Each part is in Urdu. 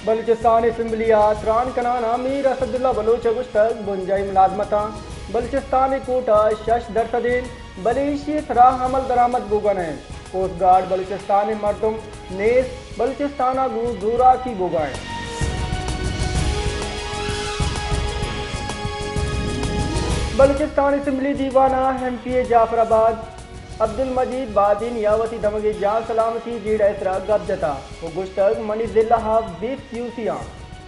بلوچستان اسمبلیات ران کنانا میر اسداللہ بلوچ گشتگ بنجائی ملازمتاں بلوچستان کوٹا 6% بلیشی سراہ عمل درآمد بوگن ہیں کوسٹ گارڈ بلوچستان مردم نیز بلوچستان گو دورا کی بوگائیں بلوچستان اسمبلی دیوانہ ایم پی اے جعفر آباد عبد المجید بادین یاوتی دمگی جان سلامتی جیڑ اسرا گبجتا و گشتگ منی ضلع 20 کیوسیاں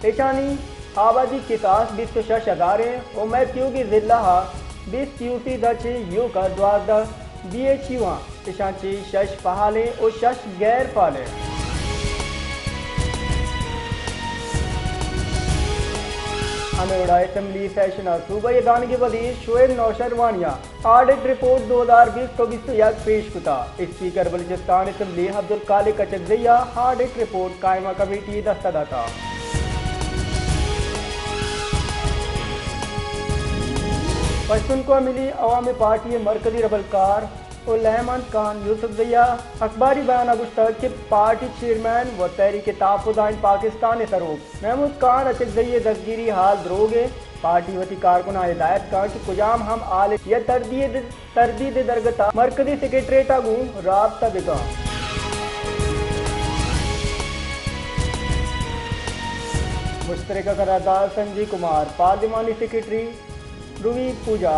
ایشانی آبادی کتاس 26,000 و میتیوگی ضلع 20 کیوسی دچ یو کا 12 بی ایچ یو ایشانچی 6 فعالیں و 6 غیر فعالیں ہمیوڑا اسمبلی سیشن صوبائی گانگی وزیر شعیب نوشر وانیہ آڈٹ رپورٹ 2020-21 پیش کتا اسپیکر بلوچستان اسمبلی عبدالخالق اچکزیہ آڈٹ رپورٹ قائمہ کمیٹی دستداتا پشتونخوا ملی عوامی پارٹی مرکزی ربلکار احمد خان یوسف زیہ اخباری بیانہ گشتگ کہ پارٹی چیئرمین و تحریک تحفظ آئین پاکستان سروک محمود خان اچکزئی دستگیری حال دروگے پارٹی وتی کارکنہ ہدایت کان کہ کجام ہم آل یا تردید درگتا مرکزی سیکریٹریٹا گوں رابطہ بگا مشترکہ قرارداد سنجی کمار پارلیمانی سیکریٹری روی پوجا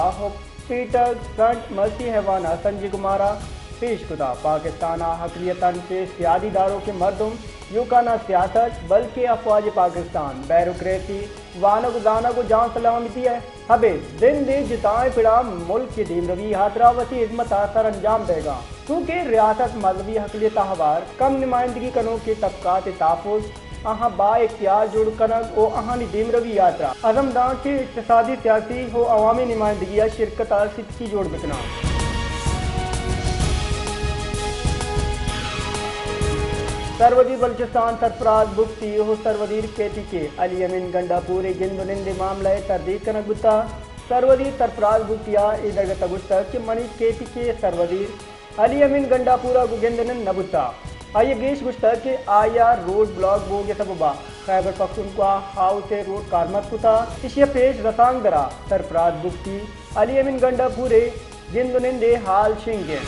پیٹر فرنٹ مرسی حیوانہ سنجی کمارا پیش کتا پاکستانہ اقلیتاً کے سیادی داروں کے مردم یوکانہ سیاست بلکہ افواج پاکستان بیروکریسی وانگ دانگ و جان سلامتی ہے ہبے دن دے جتائیں پڑا ملک کی دیم روی حاضراوتی عظمت سر انجام دے گا کیونکہ ریاست مذہبی اقلیت احوار کم نمائندگی کنوں کے طبقات تحفظ اہاں با اختیار جوڑ کنگ او اہانی دیم روی یاترا عزم دان کے اقتصادی سیاسی ہو عوامی نمائندگی شرکت صدقی جوڑ بکنا سروزیر بلوچستان سرفراز مفتی ہو سروزیر کے علی امین گنڈا پورے گندنند معاملہ تردید کنگ بتا سروزیر سرفراز مفتیا ادرگت گشتگ کہ منی کے سروزیر علی امین گنڈا پورا گندنند نبتا آئیے گیش گشتگ کہ آیا road block بوگے سببا Khyber Pakhtunkhwa house road کارمت کتا اشیا پیش رسانگ درا سرفراز مفتی علی امین گنڈا پورے گندنند حال شنگے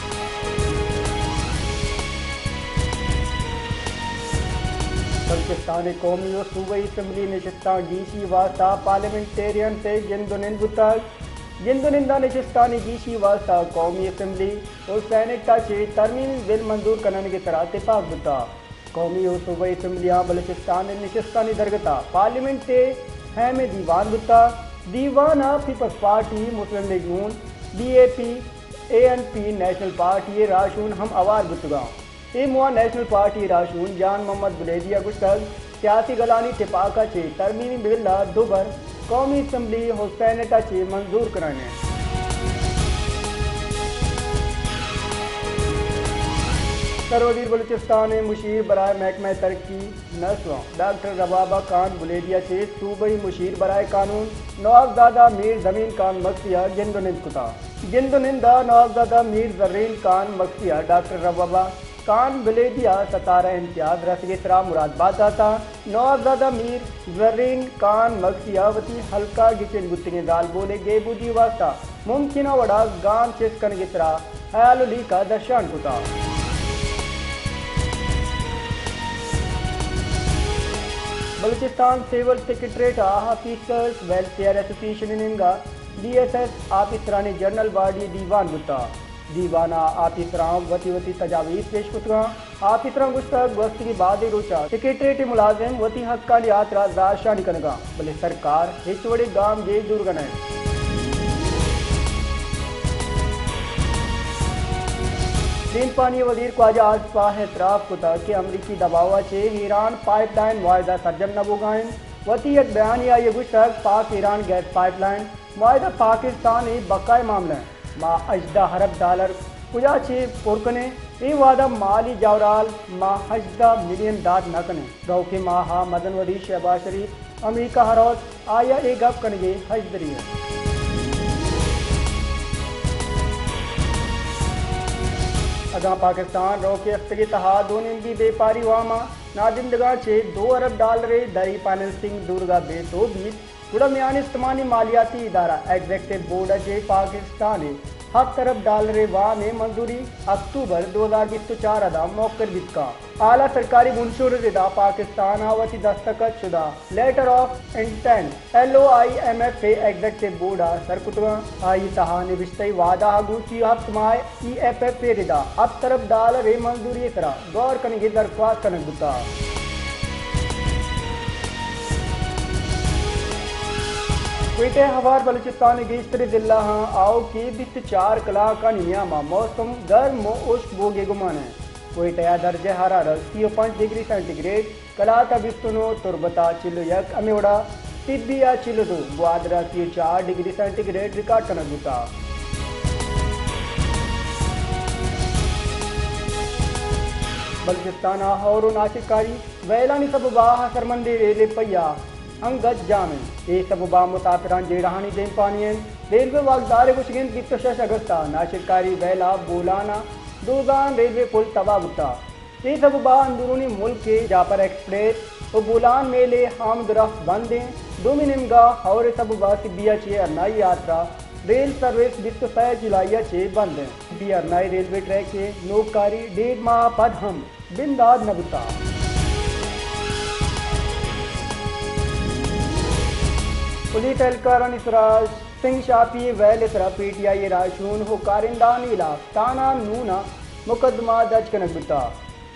بلوچستان قومی و صوبائی اسمبلی نشستان گیشی واسطہ پارلیمنٹیرین سے گندنند بتاگ گندنندہ نشستانی گیشی واسطہ قومی اسمبلی اور سینٹ کا چی ترمیم بل منظور کرنے کی طرح اتفاق بتا قومی و صوبائی اسمبلیاں بلوچستان نشستانی درگتا پارلیمنٹ ہیم دیوان بتا دیوانہ peoples party Muslim league Noon B A P A N P national party راشون ہم آوار بتگا اے موا نیشنل پارٹی راشون جان محمد بلیدیہ گشتگ سیاسی گلانی اتفاقہ چی ترمیمی بل دوبر قومی اسمبلی ہو سینٹا چی منظور کرانے سروزیر بلوچستان مشیر برائے محکمہ ترقی نسواں ڈاکٹر ربابہ خان بلیدیہ سے صوبائی مشیر برائے قانون نوابزادہ میر زمین خان مکسیہ گندنند کتا گندنندہ نوابزادہ میر زرین خان مکسیہ ڈاکٹر ربابہ خان بلیدیہ ستارہ امتیاز رسگ اسرا مراد بات آتا نوابزادہ میر زرین خان مکسیہ وتی حلقہ گچن گتنگ دال بولے گے بودی واسطہ ممکنہ وڑا گان چسکن گسرا حیال علی کا درشان کتا Balochistan civil secretariat officers welfare association انگا بی ایس ایس آفیسرانی جنرل باڈی دیوان بتا دیوانہ آفیسران وتی تجاویز پیش کتگاں آفیسران گشتگ گوستگی بعد روچا سیکریٹریٹ ملازم وتی حقانیات را زاشانی کنگاں بلے سرکار ہچ وڑے گام گے دور گنائیں دین پانی وزیر خواجہ آصفہ اعتراف کتا کہ امریکی دباوا چے ایران پائپ لائن معاہدہ سرجم نبو گائیں وتی ایک بیانیہ یہ گشتگ پاک ایران گیس پائپ لائن معاہدہ پاکستانی بقائے معاملہ ما 18 ارب ڈالر کجا چے پرکنے ای وعدہ مالی جاورال ما 18 ملین داد نکنے گو کے ماہا مدن ودی شہباز شریف امریکہ ہروز آیا اے گپ کنگے حج دریئے اگاں پاکستان رو کے اختری اتحادوں نے بھی بے پاری واما نادندگاں چھے 2 ارب ڈالر دری فائننسنگ دورگا بے تو بیت گڑا میان استمانی مالیاتی ادارہ ایگزیکٹو بورڈ جے پاکستان 7 ارب ڈالر وانے منظوری اکتوبر 2024 ادا موقر بتکا اعلیٰ سرکاری منشور ردا پاکستان آواتی دستخط شدہ letter of intent LOIMF executive board سرکٹگاں آئی تہا نوشتئی وعدہ گوچی ہفت ماہ EFF ردا 7 ارب ڈالر منظوری کرا غور کنگی درخواست کنگ بتا کوئٹہ ہوار بلوچستان گیشتر ضلع ہاں آؤ کی 24 کلا کا نیامہ موسم گرم و خشک بوگے گمان ہے کوئٹہ درجہ حرارت 35 ڈگری سینٹی گریڈ کلا تبستنو تربتا 41 امیوڑا Tibbiya 42 گوادرہ 34 degree centi grade record کرنا گتا بلوچستان اور ناشکاری ویلانی سببا سرمندی ریلے پیا انگت جامع یہ سببا مسافران جیڑہانی دین پانین ریلوے واقدار گشگین 26 اگستا ناشکاری ویلا بولانا دوگان ریلوے پل تباہ بتا یہ سببا اندرونی ملک کے جاپر ایکسپریس و بولان میلے حامد رفت بندیں دومی نمگاہ اور سببا سبیہ چھے ارنائی یاترا ریل سروس 26 جولائی چھے بند ہیں بھی ارنائی ریلوے ٹریک کے نوکاری 1.5 ماہ پد ہم بنداد نبتا پولیس اہلکار اسراج سنگھ شافی ویل اسرا PTI راشون ہو کارندان علاق تانا نونا مقدمہ درج کنک بتا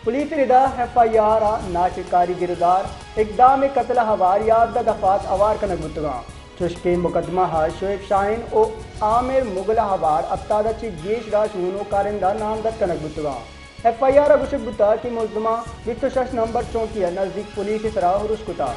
پولیس ردا FIR ناشکاری گردار اقدام قتل حواریات دا دفعات اوار کنک بتگاں چشکے مقدمہ شعیب شاہین او عامر مغل حوار ابتادہ چی گیش راشون ہو کارندان نامزد کنک بتگاں FIR گشک بتا کہ ملزمہ 26 نمبر چونکیہ نزدیک پولیس اسرا حرش کتا